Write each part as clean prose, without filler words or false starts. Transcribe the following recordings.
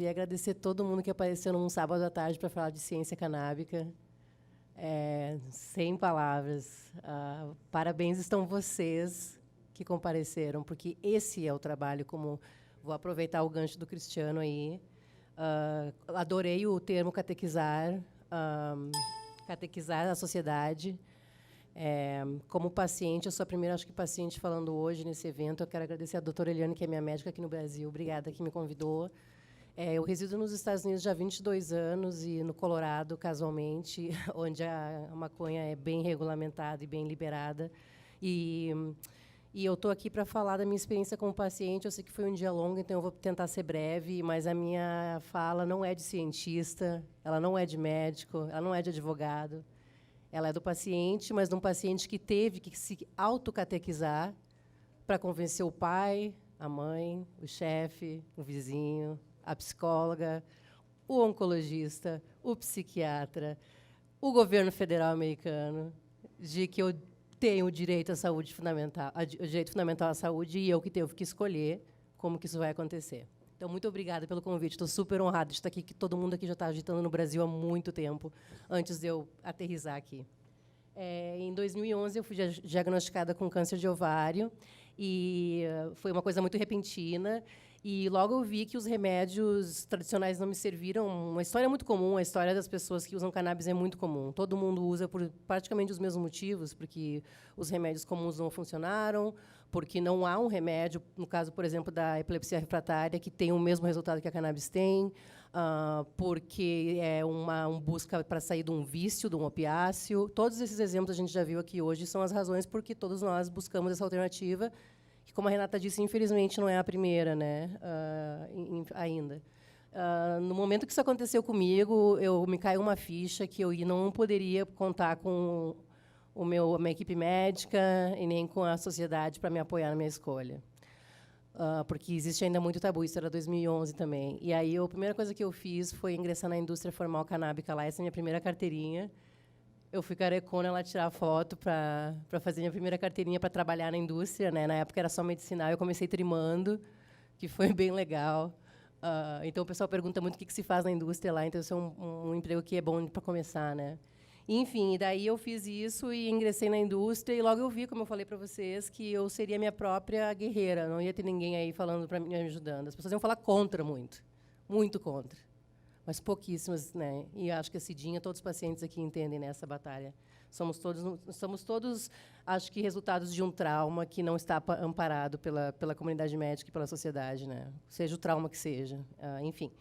queria agradecer todo mundo que apareceu num sábado à tarde para falar de ciência canábica. Sem palavras. Parabéns estão vocês que compareceram, porque esse é o trabalho, como vou aproveitar o gancho do Cristiano aí. Adorei o termo catequizar, catequizar a sociedade. Como paciente, eu sou a primeira, acho que paciente falando hoje nesse evento. Eu quero agradecer a doutora Eliane, que é minha médica aqui no Brasil. Obrigada, que me convidou. Eu resido nos Estados Unidos já há 22 anos e no Colorado, casualmente, onde a maconha é bem regulamentada e bem liberada. E eu estou aqui para falar da minha experiência como paciente. Eu sei que foi um dia longo, então eu vou tentar ser breve, mas a minha fala não é de cientista, ela não é de médico, ela não é de advogado. Ela é do paciente, mas de um paciente que teve que se autocatequizar para convencer o pai, a mãe, o chefe, o vizinho, a psicóloga, o oncologista, o psiquiatra, o governo federal americano, de que eu tenho o direito à saúde fundamental, o direito fundamental à saúde, e eu que tenho que escolher como que isso vai acontecer. Então, muito obrigada pelo convite. Estou super honrada de estar aqui, que todo mundo aqui já está agitando no Brasil há muito tempo, antes de eu aterrissar aqui. Em 2011, eu fui diagnosticada com câncer de ovário, e foi uma coisa muito repentina. E logo eu vi que os remédios tradicionais não me serviram. Uma história muito comum, a história das pessoas que usam cannabis é muito comum. Todo mundo usa por praticamente os mesmos motivos, porque os remédios comuns não funcionaram, porque não há um remédio, no caso, por exemplo, da epilepsia refratária, que tem o mesmo resultado que a cannabis tem, porque é uma busca para sair de um vício, de um opiáceo. Todos esses exemplos a gente já viu aqui hoje, são as razões porque todos nós buscamos essa alternativa, que, como a Renata disse, infelizmente não é a primeira, né, ainda. No momento que isso aconteceu comigo, me caiu uma ficha que eu não poderia contar com a minha equipe médica e nem com a sociedade para me apoiar na minha escolha. Porque existe ainda muito tabu, isso era 2011 também. E aí a primeira coisa que eu fiz foi ingressar na indústria formal canábica lá, essa é a minha primeira carteirinha. Eu fui carecona lá tirar foto para fazer minha primeira carteirinha para trabalhar na indústria, né? Na época era só medicinal, eu comecei trimando, que foi bem legal. Então o pessoal pergunta muito o que se faz na indústria lá, então isso é um emprego que é bom para começar, né? Enfim, daí eu fiz isso e ingressei na indústria, e logo eu vi, como eu falei para vocês, que eu seria minha própria guerreira, não ia ter ninguém aí falando para mim, me ajudando. As pessoas iam falar contra muito contra, mas pouquíssimas, né? E acho que a Cidinha, todos os pacientes aqui entendem nessa batalha. Somos todos, acho que, resultados de um trauma que não está amparado pela comunidade médica e pela sociedade, né? Seja o trauma que seja. Enfim.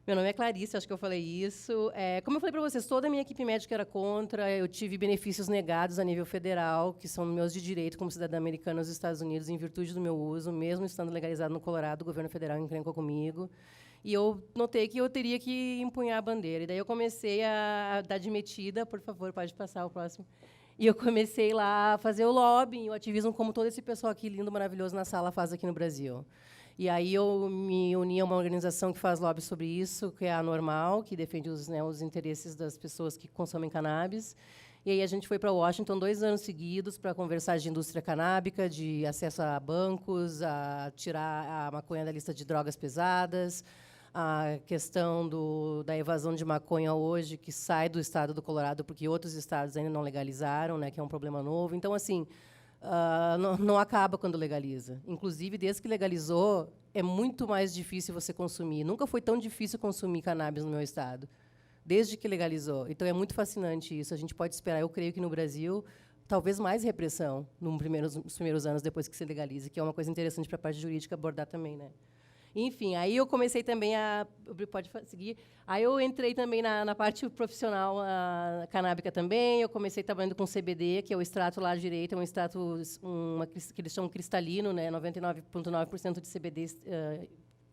Meu nome é Clarice, acho que eu falei isso. Como eu falei para vocês, toda a minha equipe médica era contra. Eu tive benefícios negados a nível federal, que são meus de direito como cidadã americana nos Estados Unidos, em virtude do meu uso, mesmo estando legalizado no Colorado, o governo federal encrencou comigo. E eu notei que eu teria que empunhar a bandeira. E daí eu comecei a dar de metida. Por favor, pode passar o próximo. E eu comecei lá a fazer o lobbying, o ativismo, como todo esse pessoal aqui lindo, maravilhoso na sala faz aqui no Brasil. E aí eu me uni a uma organização que faz lobby sobre isso, que é a Normal, que defende os interesses das pessoas que consomem cannabis. E aí a gente foi para Washington 2 anos seguidos para conversar de indústria canábica, de acesso a bancos, a tirar a maconha da lista de drogas pesadas, a questão da evasão de maconha hoje, que sai do estado do Colorado, porque outros estados ainda não legalizaram, né, que é um problema novo. Então, assim, não acaba quando legaliza. Inclusive, desde que legalizou, é muito mais difícil você consumir. Nunca foi tão difícil consumir cannabis no meu estado, desde que legalizou. Então, é muito fascinante isso. A gente pode esperar, eu creio que no Brasil, talvez mais repressão nos primeiros anos depois que se legalize, que é uma coisa interessante para a parte jurídica abordar também, né? Enfim, aí eu comecei também a... Pode seguir. Aí eu entrei também na parte profissional canábica também. Eu comecei trabalhando com CBD, que é o extrato lá à direita, é um extrato que eles chamam cristalino, né, 99,9% de CBD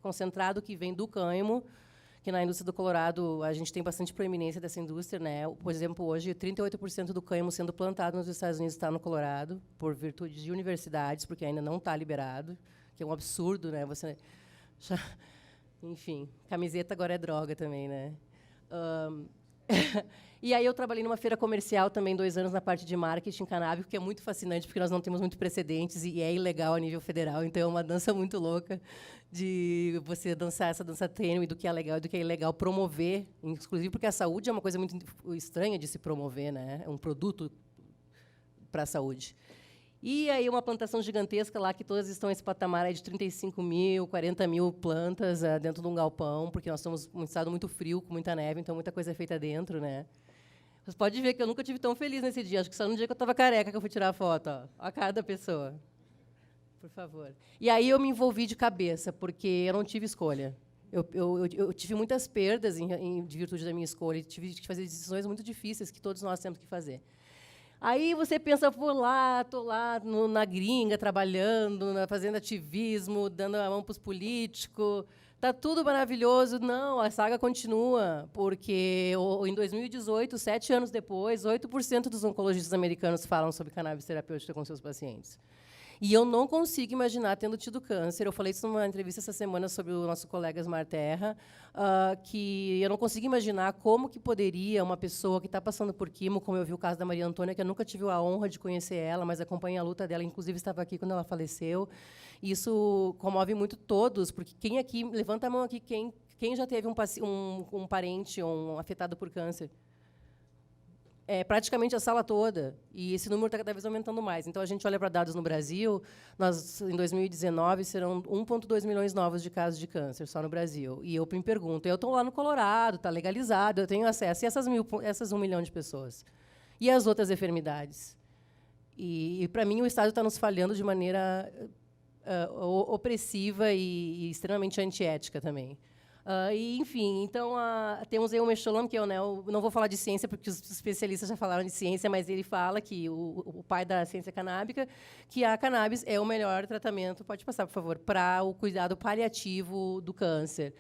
concentrado, que vem do cânhamo, que na indústria do Colorado a gente tem bastante proeminência dessa indústria, né? Por exemplo, hoje 38% do cânhamo sendo plantado nos Estados Unidos está no Colorado, por virtude de universidades, porque ainda não está liberado, que é um absurdo, né? Você enfim, camiseta agora é droga também, né? E aí eu trabalhei numa feira comercial também 2 anos na parte de marketing canábico, que é muito fascinante, porque nós não temos muito precedentes e é ilegal a nível federal, então é uma dança muito louca de você dançar essa dança tênue do que é legal e do que é ilegal, promover, inclusive porque a saúde é uma coisa muito estranha de se promover, né? É um produto para a saúde. E aí uma plantação gigantesca lá, que todas estão nesse patamar aí de 35 mil, 40 mil plantas dentro de um galpão, porque nós estamos num estado muito frio, com muita neve, então muita coisa é feita dentro, né? Vocês podem ver que eu nunca tive tão feliz nesse dia. Acho que só no dia que eu estava careca que eu fui tirar a foto. Ó. A cara da pessoa. Por favor. E aí eu me envolvi de cabeça, porque eu não tive escolha. Eu tive muitas perdas de virtude da minha escolha. Tive que fazer decisões muito difíceis que todos nós temos que fazer. Aí você pensa, vou lá, estou lá na gringa, trabalhando, fazendo ativismo, dando a mão para os políticos. Está tudo maravilhoso. Não, a saga continua, porque em 2018, 7 anos depois, 8% dos oncologistas americanos falam sobre cannabis terapêutica com seus pacientes. E eu não consigo imaginar tendo tido câncer. Eu falei isso numa entrevista essa semana sobre o nosso colega Asmar Terra, que eu não consigo imaginar como que poderia uma pessoa que está passando por quimo, como eu vi o caso da Maria Antônia, que eu nunca tive a honra de conhecer ela, mas acompanhei a luta dela, inclusive estava aqui quando ela faleceu. E isso comove muito todos, porque quem aqui, levanta a mão aqui, quem já teve um parente ou um afetado por câncer? É praticamente a sala toda, e esse número está cada vez aumentando mais. Então, a gente olha para dados no Brasil, nós, em 2019, serão 1,2 milhões novos de casos de câncer, só no Brasil. E eu me pergunto, eu estou lá no Colorado, está legalizado, eu tenho acesso, e essas 1 milhão de pessoas? E as outras enfermidades? E para mim, o Estado está nos falhando de maneira opressiva e extremamente antiética também. Enfim, então, temos aí o Mecholem, que eu não vou falar de ciência, porque os especialistas já falaram de ciência, mas ele fala, que o pai da ciência canábica, que a cannabis é o melhor tratamento, pode passar, por favor, para o cuidado paliativo do câncer.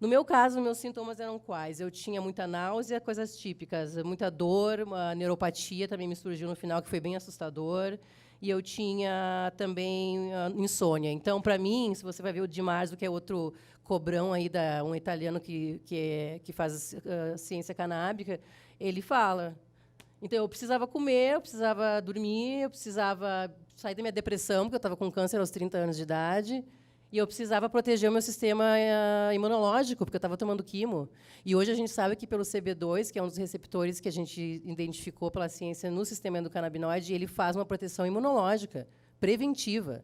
No meu caso, meus sintomas eram quais? Eu tinha muita náusea, coisas típicas, muita dor, uma neuropatia também me surgiu no final, que foi bem assustador, e eu tinha também insônia. Então, para mim, se você vai ver o Di Marzo, que é outro cobrão aí, um italiano que faz ciência canábica, ele fala. Então, eu precisava comer, eu precisava dormir, eu precisava sair da minha depressão, porque eu estava com câncer aos 30 anos de idade, e eu precisava proteger o meu sistema imunológico, porque eu estava tomando quimo. E hoje a gente sabe que pelo CB2, que é um dos receptores que a gente identificou pela ciência no sistema endocannabinoide, ele faz uma proteção imunológica preventiva.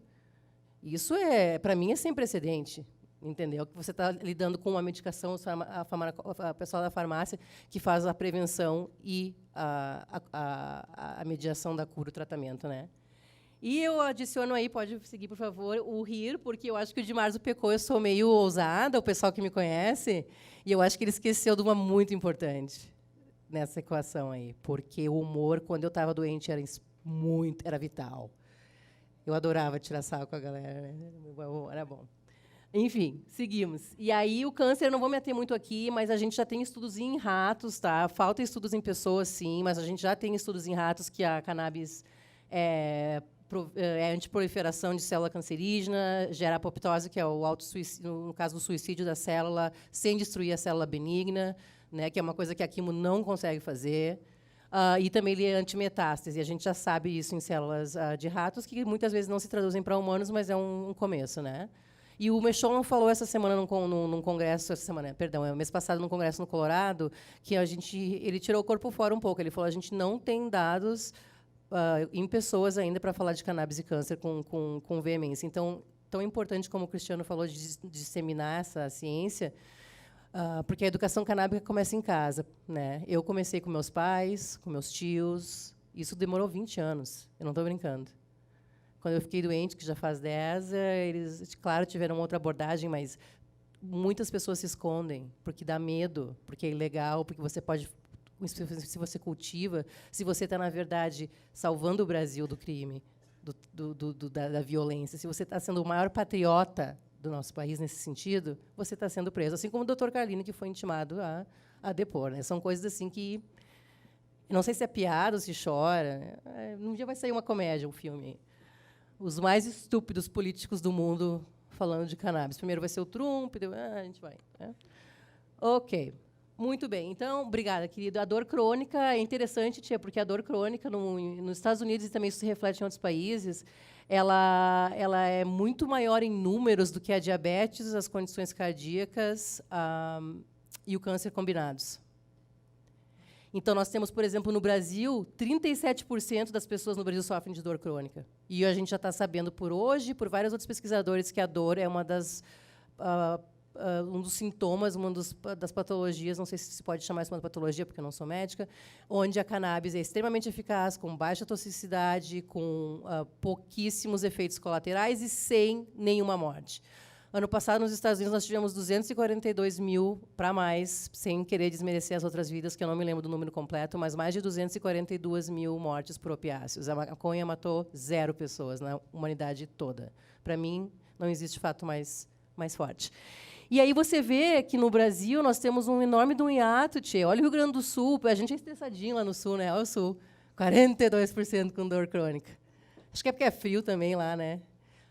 Isso, para mim, é sem precedente. Entendeu? Que você está lidando com uma medicação, a pessoal da farmácia que faz a prevenção e a mediação da cura, o tratamento, né? E eu adiciono aí, pode seguir, por favor, o rir, porque eu acho que o Di Marzo pecou, eu sou meio ousada, o pessoal que me conhece, e eu acho que ele esqueceu de uma muito importante nessa equação aí, porque o humor, quando eu estava doente, era vital. Eu adorava tirar sarro com a galera, né? Era bom. Enfim, seguimos. E aí, o câncer, eu não vou me ater muito aqui, mas a gente já tem estudos em ratos, tá? Falta estudos em pessoas, sim, mas a gente já tem estudos em ratos que a cannabis é antiproliferação de célula cancerígena, gera apoptose, que é o autossuicídio, no caso do suicídio da célula, sem destruir a célula benigna, né, que é uma coisa que a quimo não consegue fazer. E também ele é antimetástase. A gente já sabe isso em células de ratos, que muitas vezes não se traduzem para humanos, mas é um começo, né? E o Mecholem falou essa semana num congresso, mês passado, num congresso no Colorado, que ele tirou o corpo fora um pouco. Ele falou: a gente não tem dados em pessoas ainda para falar de cannabis e câncer com veemência. Então, tão importante como o Cristiano falou de disseminar essa ciência, porque a educação canábica começa em casa, né? Eu comecei com meus pais, com meus tios. Isso demorou 20 anos. Eu não estou brincando. Quando eu fiquei doente, que já faz 10, eles, claro, tiveram outra abordagem, mas muitas pessoas se escondem, porque dá medo, porque é ilegal, porque você pode, se você cultiva, se você está, na verdade, salvando o Brasil do crime, da violência, se você está sendo o maior patriota do nosso país nesse sentido, você está sendo preso. Assim como o Dr. Carlino, que foi intimado a depor. Né? São coisas assim que... Não sei se é piada ou se chora. Um dia vai sair uma comédia, um filme. Os mais estúpidos políticos do mundo falando de cannabis. Primeiro vai ser o Trump, depois, a gente vai. Né? Ok. Muito bem. Então, obrigada, querido. A dor crônica é interessante, tia, porque a dor crônica nos Estados Unidos e também isso se reflete em outros países, ela é muito maior em números do que a diabetes, as condições cardíacas e o câncer combinados. Então, nós temos, por exemplo, no Brasil, 37% das pessoas no Brasil sofrem de dor crônica. E a gente já está sabendo por hoje, por vários outros pesquisadores, que a dor é uma das um dos sintomas, das patologias, não sei se pode chamar isso de patologia, porque eu não sou médica, onde a cannabis é extremamente eficaz, com baixa toxicidade, com pouquíssimos efeitos colaterais e sem nenhuma morte. Ano passado, nos Estados Unidos, nós tivemos 242 mil para mais, sem querer desmerecer as outras vidas, que eu não me lembro do número completo, mas mais de 242 mil mortes por opiáceos. A maconha matou 0 pessoas na humanidade toda. Para mim, não existe fato mais forte. E aí você vê que no Brasil nós temos um enorme hiato, tchê. Olha o Rio Grande do Sul, a gente é estressadinho lá no Sul, né? Olha o Sul, 42% com dor crônica. Acho que é porque é frio também lá, né?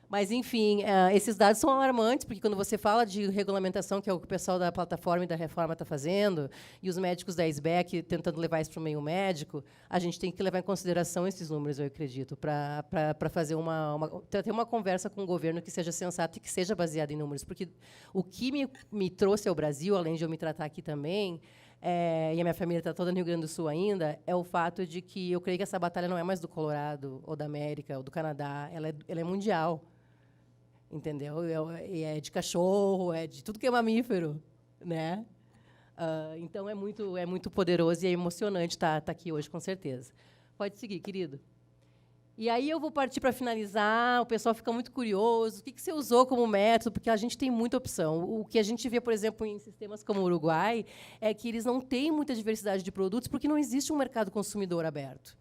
Mas, enfim, esses dados são alarmantes, porque quando você fala de regulamentação, que é o que o pessoal da plataforma e da reforma está fazendo, e os médicos da SBEC tentando levar isso para o meio médico, a gente tem que levar em consideração esses números, eu acredito, para fazer ter uma conversa com o governo que seja sensata e que seja baseada em números. Porque o que me trouxe ao Brasil, além de eu me tratar aqui também, e a minha família está toda no Rio Grande do Sul ainda, é o fato de que eu creio que essa batalha não é mais do Colorado, ou da América, ou do Canadá, ela é mundial. Entendeu? É de cachorro, é de tudo que é mamífero, né? Então é muito poderoso e é emocionante estar aqui hoje, com certeza. Pode seguir, querido. E aí eu vou partir para finalizar. O pessoal fica muito curioso. O que você usou como método? Porque a gente tem muita opção. O que a gente vê, por exemplo, em sistemas como o Uruguai, é que eles não têm muita diversidade de produtos porque não existe um mercado consumidor aberto.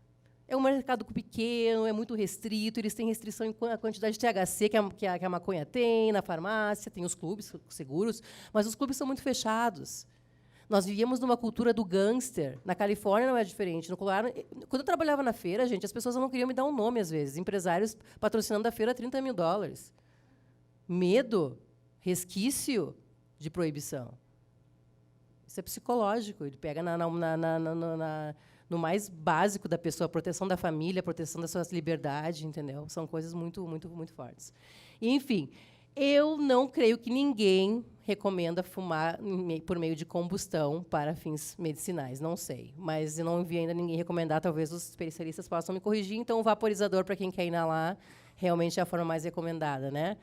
É um mercado pequeno, é muito restrito, eles têm restrição em quantidade de THC que a maconha tem, na farmácia, tem os clubes seguros, mas os clubes são muito fechados. Nós vivíamos numa cultura do gangster. Na Califórnia não é diferente. No Colorado, quando eu trabalhava na feira, gente, as pessoas não queriam me dar um nome, às vezes. Empresários patrocinando a feira $30 mil. Medo, resquício de proibição. Isso é psicológico. Ele pega no mais básico da pessoa, a proteção da família, a proteção da sua liberdade, entendeu? São coisas muito fortes. E, enfim, eu não creio que ninguém recomenda fumar por meio de combustão para fins medicinais. Não sei, mas eu não vi ainda ninguém recomendar. Talvez os especialistas possam me corrigir. Então, o vaporizador, para quem quer inalar, realmente é a forma mais recomendada, né?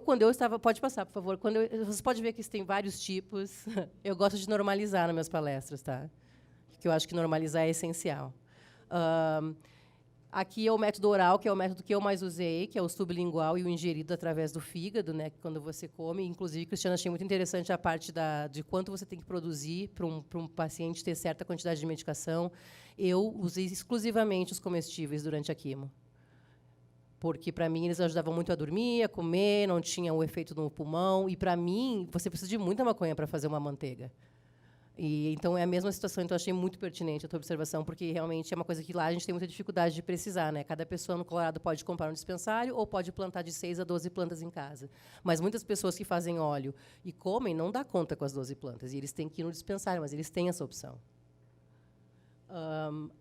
Quando eu estava... Pode passar, por favor. Você pode ver que tem vários tipos. Eu gosto de normalizar nas minhas palestras, tá? Que eu acho que normalizar é essencial. Aqui é o método oral, que é o método que eu mais usei, que é o sublingual e o ingerido através do fígado, né, quando você come. Inclusive, Cristiana, achei muito interessante a parte de quanto você tem que produzir para um paciente ter certa quantidade de medicação. Eu usei exclusivamente os comestíveis durante a quimo, porque, para mim, eles ajudavam muito a dormir, a comer, não tinham o efeito no pulmão. E, para mim, você precisa de muita maconha para fazer uma manteiga. Então, é a mesma situação. Então, achei muito pertinente a tua observação, porque realmente é uma coisa que lá a gente tem muita dificuldade de precisar, né? Cada pessoa no Colorado pode comprar um dispensário ou pode plantar de 6 a 12 plantas em casa. Mas muitas pessoas que fazem óleo e comem não dá conta com as 12 plantas. E eles têm que ir no dispensário, mas eles têm essa opção.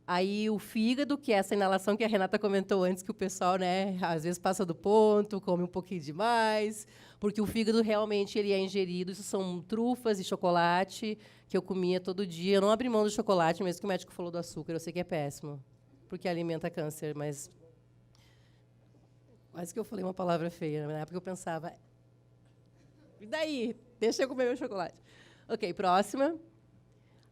Aí o fígado, que é essa inalação que a Renata comentou antes, que o pessoal, né, às vezes passa do ponto, come um pouquinho demais, porque o fígado realmente ele é ingerido. Isso são trufas e chocolate que eu comia todo dia. Eu não abri mão do chocolate, mesmo que o médico falou do açúcar. Eu sei que é péssimo, porque alimenta câncer, mas... Quase que eu falei uma palavra feia. Na época eu pensava... E daí? Deixa eu comer meu chocolate. Ok, próxima.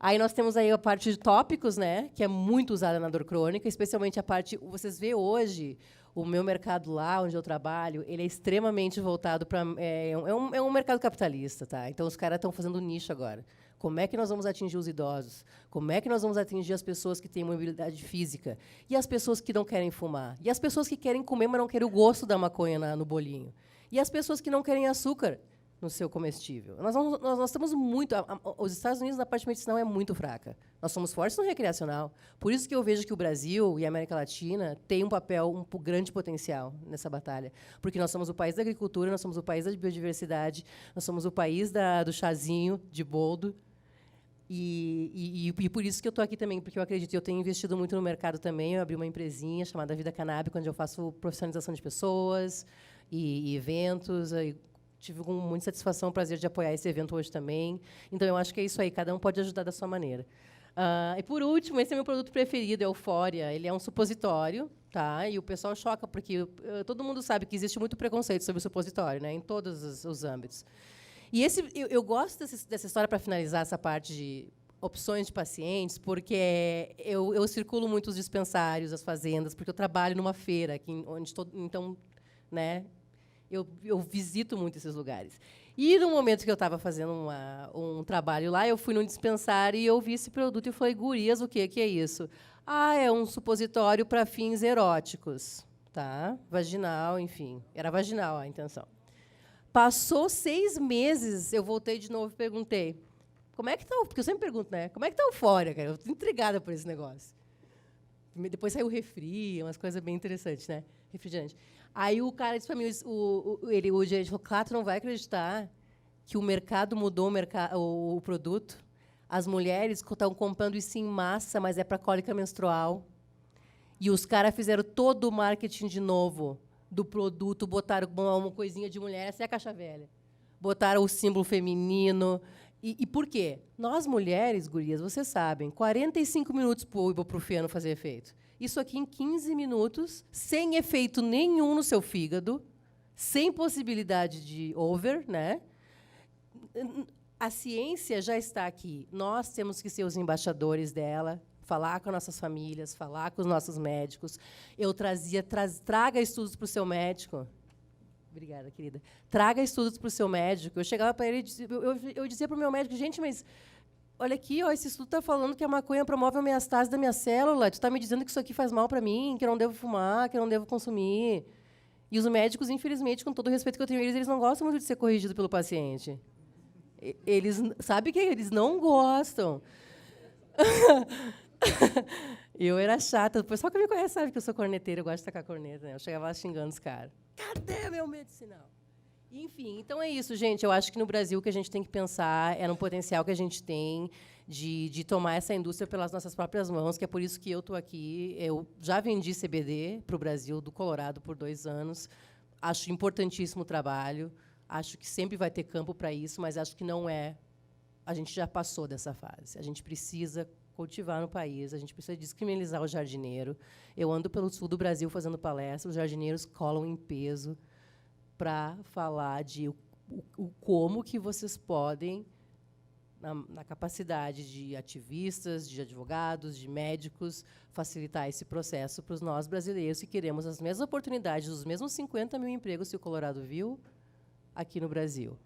Aí nós temos aí a parte de tópicos, né, que é muito usada na dor crônica, especialmente a parte... Vocês vê hoje, o meu mercado lá, onde eu trabalho, ele é extremamente voltado para... É um mercado capitalista, tá? Então, os caras estão fazendo nicho agora. Como é que nós vamos atingir os idosos? Como é que nós vamos atingir as pessoas que têm mobilidade física? E as pessoas que não querem fumar? E as pessoas que querem comer, mas não querem o gosto da maconha no bolinho? E as pessoas que não querem açúcar no seu comestível? Nós estamos muito... Os Estados Unidos, na parte medicinal, é muito fraca. Nós somos fortes no recreacional. Por isso que eu vejo que o Brasil e a América Latina têm um grande potencial nessa batalha. Porque nós somos o país da agricultura, nós somos o país da biodiversidade, nós somos o país do chazinho de boldo. E por isso que eu estou aqui também, porque eu acredito, eu tenho investido muito no mercado também. Eu abri uma empresinha chamada Vida Canábica, onde eu faço profissionalização de pessoas e eventos. Aí tive com muita satisfação o prazer de apoiar esse evento hoje também. Então, eu acho que é isso aí, cada um pode ajudar da sua maneira. E, por último, esse é meu produto preferido, é o Euphoria. Ele é um supositório, tá? E o pessoal choca, porque todo mundo sabe que existe muito preconceito sobre o supositório, né? Em todos os âmbitos. E eu gosto dessa história para finalizar essa parte de opções de pacientes, porque eu circulo muito os dispensários, as fazendas, porque eu trabalho numa feira, então, né, eu visito muito esses lugares. E no momento que eu estava fazendo um trabalho lá, eu fui num dispensário e eu vi esse produto e falei, gurias, o que é isso? Ah, é um supositório para fins eróticos, tá? Vaginal, enfim. Era vaginal a intenção. Passou 6 meses, eu voltei de novo e perguntei, como é que está o... Porque eu sempre pergunto, né? Como é que está o Euphoria, cara? Eu estou intrigada por esse negócio. Depois saiu o refri, umas coisas bem interessantes, né? Refrigerante. Aí o cara disse para mim, o gerente falou, claro, tu não vai acreditar que o mercado mudou o produto. As mulheres estão comprando isso em massa, mas é para cólica menstrual. E os caras fizeram todo o marketing de novo do produto, botaram uma coisinha de mulher, essa é a caixa velha. Botaram o símbolo feminino. E por quê? Nós, mulheres, gurias, vocês sabem, 45 minutos para o ibuprofeno fazer efeito. Isso aqui em 15 minutos, sem efeito nenhum no seu fígado, sem possibilidade de over, né? A ciência já está aqui. Nós temos que ser os embaixadores dela, falar com nossas famílias, falar com os nossos médicos. Eu traga estudos para o seu médico. Obrigada, querida. Traga estudos para o seu médico. Eu chegava para ele e eu dizia para o meu médico, gente, mas olha aqui, ó, esse estudo está falando que a maconha promove a homeostase da minha célula. Tu está me dizendo que isso aqui faz mal para mim, que eu não devo fumar, que eu não devo consumir. E os médicos, infelizmente, com todo o respeito que eu tenho a eles não gostam muito de ser corrigido pelo paciente. Sabe que eles não gostam. Eu era chata. O pessoal que me conhece sabe que eu sou corneteira, eu gosto de tacar corneta. Né? Eu chegava lá xingando os caras. Cadê meu medicinal? Enfim, então é isso, gente. Eu acho que no Brasil o que a gente tem que pensar é no potencial que a gente tem de tomar essa indústria pelas nossas próprias mãos, que é por isso que eu estou aqui. Eu já vendi CBD para o Brasil, do Colorado, por 2 anos. Acho importantíssimo o trabalho. Acho que sempre vai ter campo para isso, mas acho que não é. A gente já passou dessa fase. A gente precisa cultivar no país, a gente precisa descriminalizar o jardineiro. Eu ando pelo sul do Brasil fazendo palestras, os jardineiros colam em peso para falar de o como que vocês podem, na capacidade de ativistas, de advogados, de médicos, facilitar esse processo para os nós brasileiros que queremos as mesmas oportunidades, os mesmos 50 mil empregos que o Colorado viu aqui no Brasil.